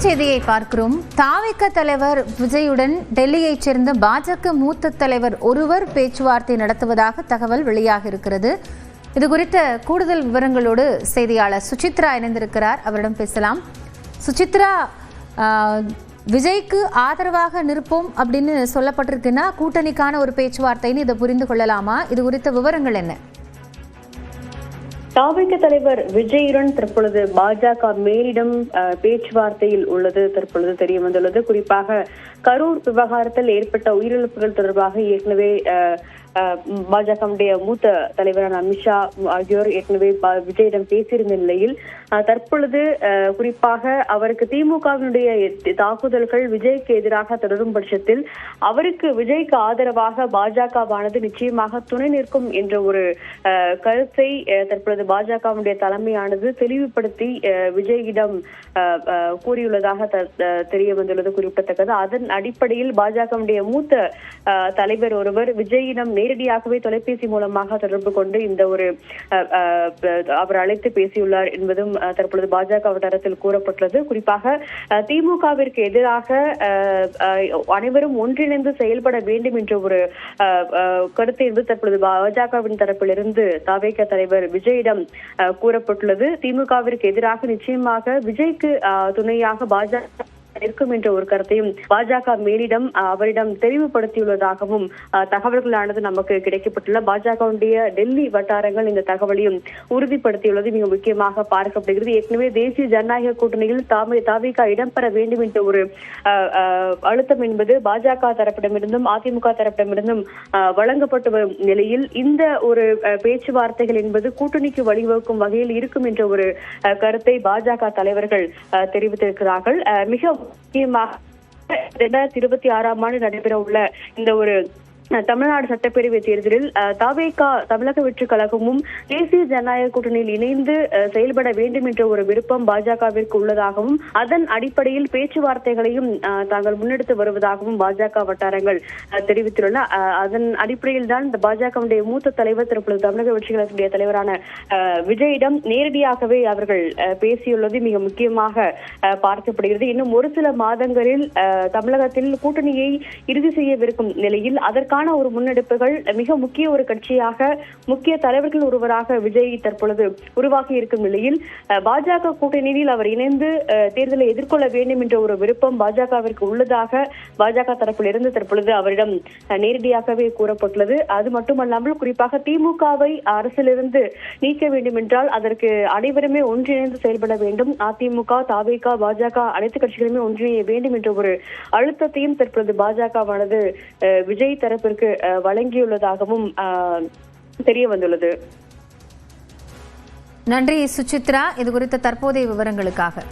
செய்தியை பார்க்கிறோம். தாவேக தலைவர் விஜயுடன் டெல்லியைச் சேர்ந்த பாஜக மூத்த தலைவர் ஒருவர் பேச்சுவார்த்தை நடத்துவதாக தகவல் வெளியாக இருக்கிறது. இது குறித்த கூடுதல் விவரங்களோடு செய்தியாளர் சுசித்ரா இணைந்திருக்கிறார். அவரிடம் பேசலாம். சுசித்ரா, விஜய்க்கு ஆதரவாக நிற்போம் அப்படின்னு சொல்லப்பட்டிருக்குன்னா கூட்டணிக்கான ஒரு பேச்சுவார்த்தைன்னு இதை புரிந்து கொள்ளலாமா? இது குறித்த விவரங்கள் என்ன? தாவேக தலைவர் விஜயுடன் தற்பொழுது பாஜக மேலிடம் பேச்சுவார்த்தையில் உள்ளது தற்பொழுது தெரிய வந்துள்ளது. குறிப்பாக கரூர் விவகாரத்தில் ஏற்பட்ட உயிரிழப்புகள் தொடர்பாக ஏற்கனவே பாஜகவுடைய மூத்த தலைவரான அமித்ஷா ஆகியோர் ஏற்கனவே விஜயிடம் பேசியிருந்த நிலையில் தற்பொழுது குறிப்பாக அவருக்கு திமுகவினுடைய தாக்குதல்கள் விஜய்க்கு எதிராக தொடரும் பட்சத்தில் அவருக்கு விஜய்க்கு ஆதரவாக பாஜகவானது நிச்சயமாக துணை நிற்கும் என்ற ஒரு கருத்தை தற்பொழுது பாஜகவுடைய தலைமையானது தெளிவுபடுத்தி விஜயிடம் கூறியுள்ளதாக தெரிய வந்துள்ளது குறிப்பிடத்தக்கது. அதன் அடிப்படையில் பாஜகவுடைய மூத்த தலைவர் ஒருவர் விஜயிடம் நேரடியாகவே தொலைபேசி மூலமாக தொடர்பு கொண்டு இந்த ஒரு அவர் அழைத்து பேசியுள்ளார் என்பதும் தற்பொழுது பாஜக தரத்தில் கூறப்பட்டுள்ளது. குறிப்பாக திமுகவிற்கு எதிராக அனைவரும் ஒன்றிணைந்து செயல்பட வேண்டும் என்ற ஒரு கருத்து என்பது தற்பொழுது பாஜகவின் தரப்பிலிருந்து தாவேக தலைவர் விஜயிடம் கூறப்பட்டுள்ளது. திமுகவிற்கு எதிராக நிச்சயமாக விஜய்க்கு துணையாக பாஜக இருக்கும் என்ற ஒரு கருத்தையும் பாஜக மேலிடம் அவரிடம் தெளிவுபடுத்தியுள்ளதாகவும் தகவல்களானது நமக்கு கிடைக்கப்பட்டுள்ள பாஜகவுடைய டெல்லி வட்டாரங்கள் இந்த தகவலையும் உறுதிப்படுத்தியுள்ளது மிக முக்கியமாக பார்க்கப்படுகிறது. ஏற்கனவே தேசிய ஜனநாயக கூட்டணியில் தாவேக இடம்பெற வேண்டும் என்ற ஒரு அழுத்தம் என்பது பாஜக தரப்பிடமிருந்தும் அதிமுக தரப்பிடமிருந்தும் வழங்கப்பட்டு வரும் நிலையில் இந்த ஒரு பேச்சுவார்த்தைகள் என்பது கூட்டணிக்கு வழிவகுக்கும் வகையில் இருக்கும் என்ற ஒரு கருத்தை பாஜக தலைவர்கள் தெரிவித்திருக்கிறார்கள். மிக முக்கியமாக 2026ஆம் ஆண்டு நடைபெற உள்ள இந்த ஒரு தமிழ்நாடு சட்டப்பேரவை தேர்தலில் தாவேக தமிழக வெற்றி கழகமும் தேசிய ஜனநாயக கூட்டணியில் இணைந்து செயல்பட வேண்டும் என்ற ஒரு விருப்பம் பாஜகவிற்கு உள்ளதாகவும் அதன் அடிப்படையில் பேச்சுவார்த்தைகளையும் தாங்கள் முன்னெடுத்து வருவதாகவும் பாஜக வட்டாரங்கள் தெரிவித்துள்ளன. அதன் அடிப்படையில் தான் இந்த பாஜகவுடைய மூத்த தலைவர் தற்பொழுது தமிழக வெற்றி கழகத்துடைய தலைவரான விஜயிடம் நேரடியாகவே அவர்கள் பேசியுள்ளது மிக முக்கியமாக பார்க்கப்படுகிறது. இன்னும் ஒரு சில மாதங்களில் தமிழகத்தில் கூட்டணியை இறுதி செய்யவிருக்கும் நிலையில் அதற்கான ஒரு முன்னெடுப்புகள் மிக முக்கிய ஒரு கட்சியாக முக்கிய தலைவர்கள் ஒருவராக விஜய் தற்பொழுது உருவாகி இருக்கும் நிலையில் பாஜக கூட்டணியில் அவர் இணைந்து தேர்தலை எதிர்கொள்ள வேண்டும் என்ற ஒரு விருப்பம் பாஜகவிற்கு உள்ளதாக பாஜக தரப்பிலிருந்து தற்பொழுது அவரிடம் நேரடியாகவே கூறப்பட்டுள்ளது. அது மட்டுமல்லாமல் குறிப்பாக திமுகவை அரசிலிருந்து நீக்க வேண்டும் என்றால் அதற்கு அனைவருமே ஒன்றிணைந்து செயல்பட வேண்டும். அதிமுக, தாவேக, பாஜக அனைத்து கட்சிகளுமே ஒன்றிணைய வேண்டும் என்ற ஒரு அழுத்தத்தையும் தற்பொழுது பாஜகவானது விஜய் தரப்பு வழங்கியுள்ளதாகவும் தெரிய வந்துள்ளது. நன்றி சுசித்ரா, இது குறித்த தற்போதைய விவரங்களுக்காக.